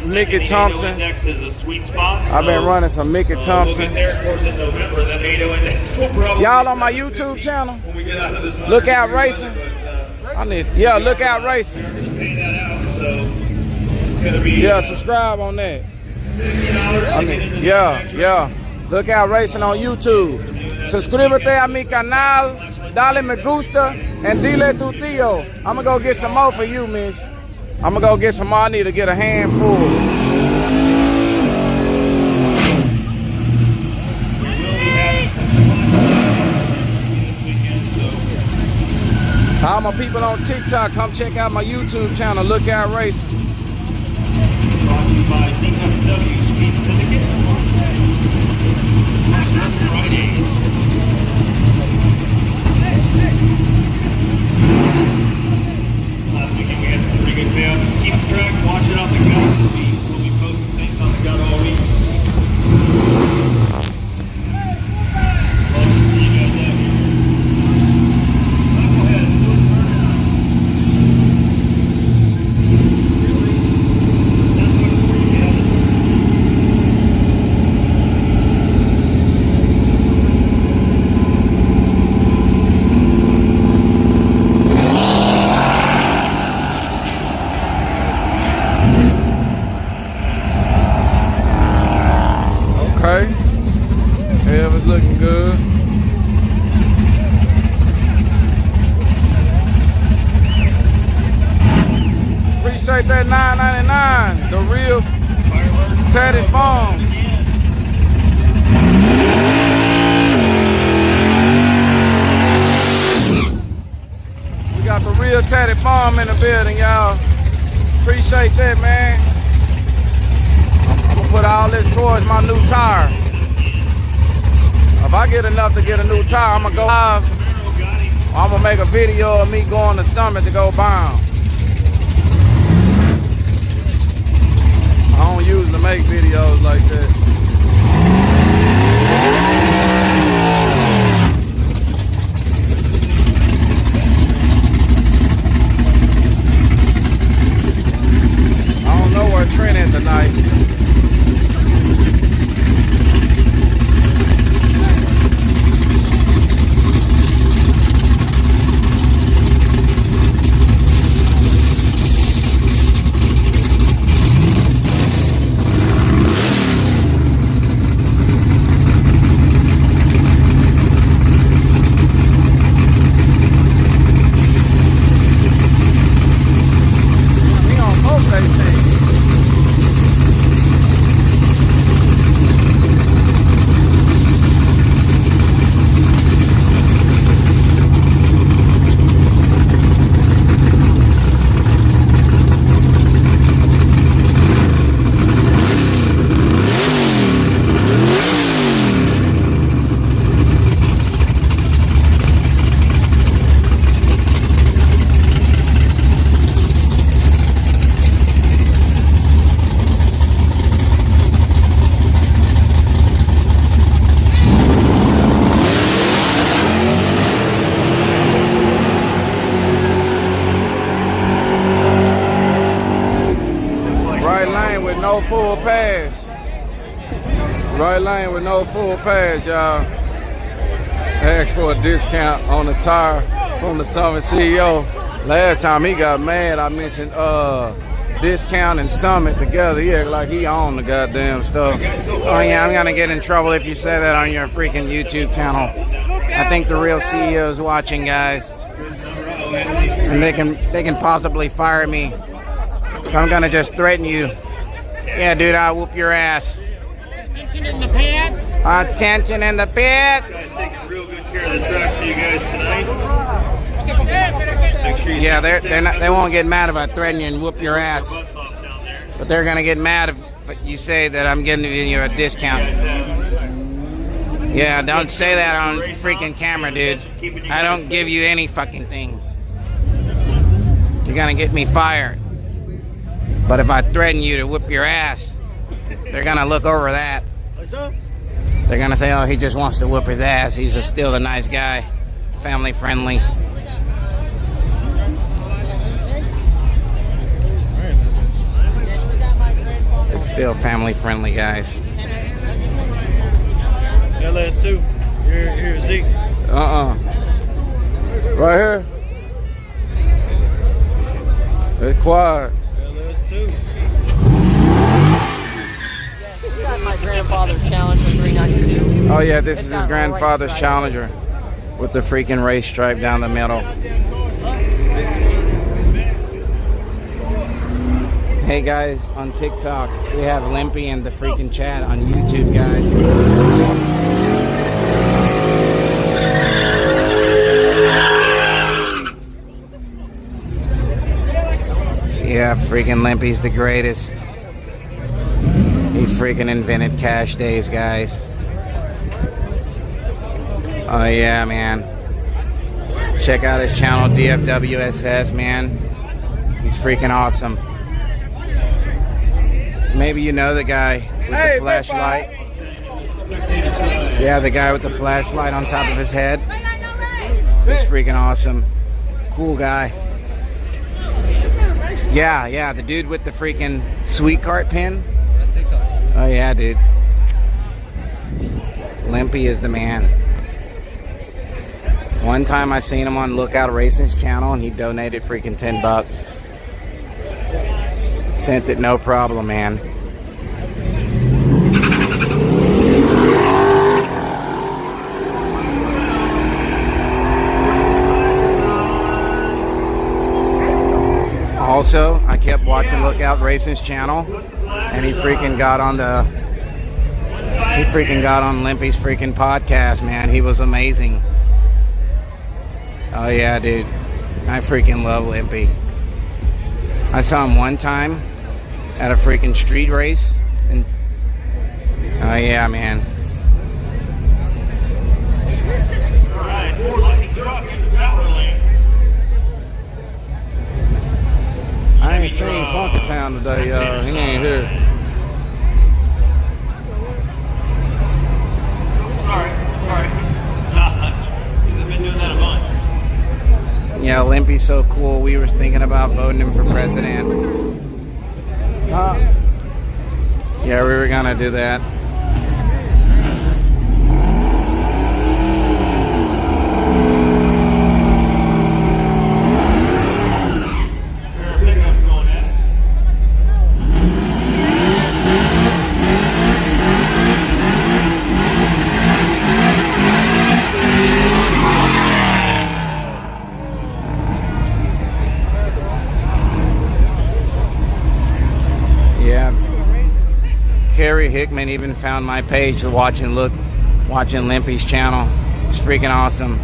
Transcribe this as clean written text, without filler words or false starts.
Mickey Thompson. I've been running some Mickey Thompson. Y'all on my YouTube channel? Lookout Racing. Yeah, Lookout Racing. Yeah, subscribe on that. Yeah. Lookout Racing on YouTube. Suscríbete a mi canal, dale me gusta, and dile tu tío. I'm gonna go get some more for you, miss. I'm gonna go get some more. I need to get a handful. All my people on TikTok, come check out my YouTube channel, Lookout Racing. Brought to you by DFW Speed Syndicate. Friday. Last weekend we had some pretty good fans. Keep track, watch it on the gut. We'll be posting things on the gut all week. Love to see you guys out here. Go ahead, do it. It's looking good. Appreciate that $9.99. The real tatted bomb. We got the real tatted bomb in the building, y'all. Appreciate that, man. I'm gonna put all this towards my new tire. If I get enough to get a new tire, I'm gonna go live. I'm gonna make a video of me going to Summit to go buy them. I don't usually make videos like that. I don't know where Trent is tonight. No full pass. Right lane with no full pass, y'all. Asked for a discount on the tire from the Summit CEO. Last time he got mad, I mentioned discount and Summit together. He act like he owned the goddamn stuff. Oh yeah, I'm gonna get in trouble if you say that on your freaking YouTube channel. I think the real CEO is watching, guys, and they can possibly fire me. So I'm gonna just threaten you. Yeah, dude, I'll whoop your ass. Attention in the pits. Attention in the pits. Taking real good care of the track for you guys tonight. Yeah, they won't get mad if I threaten you and whoop your ass. But they're gonna get mad if you say that I'm giving you a discount. Yeah, don't say that on freaking camera, dude. I don't give you any fucking thing. You're gonna get me fired. But if I threaten you to whip your ass, they're gonna look over that. They're gonna say, oh, he just wants to whip his ass. He's still a nice guy, family friendly. Still family friendly, guys. LS2. Here, Z. Right here. It's quiet. LS2. Got my grandfather's Challenger 392. Oh yeah, this is got his a grandfather's race stripe. Challenger with the freaking race stripe down the middle. Hey guys, on TikTok, we have Limpy in the freaking chat on YouTube, guys. Yeah, freaking Limpy's the greatest. He freaking invented cash days, guys. Oh yeah, man. Check out his channel, DFWSS, man. He's freaking awesome. Maybe you know the guy with the flashlight. Yeah, the guy with the flashlight on top of his head. He's freaking awesome. Cool guy. Yeah, the dude with the freaking sweet cart pin. Oh yeah, dude. Limpy is the man. One time I seen him on Lookout Racing's channel and he donated freaking $10. Sent it no problem, man. Also, I kept watching Lookout Racing's channel and he freaking got on Limpy's freaking podcast, man. He was amazing. Oh yeah, dude. I freaking love Limpy. I saw him one time at a freaking street race and oh yeah, man. Alright, lucky truck in the power lane. I ain't seen Funky Town today, y'all. He ain't here. Sorry. He's been doing that a bunch. Yeah, Limpy's so cool. We were thinking about voting him for president. Yeah, we were gonna do that. Carrie Hickman even found my page watching Limpy's channel. It's freaking awesome.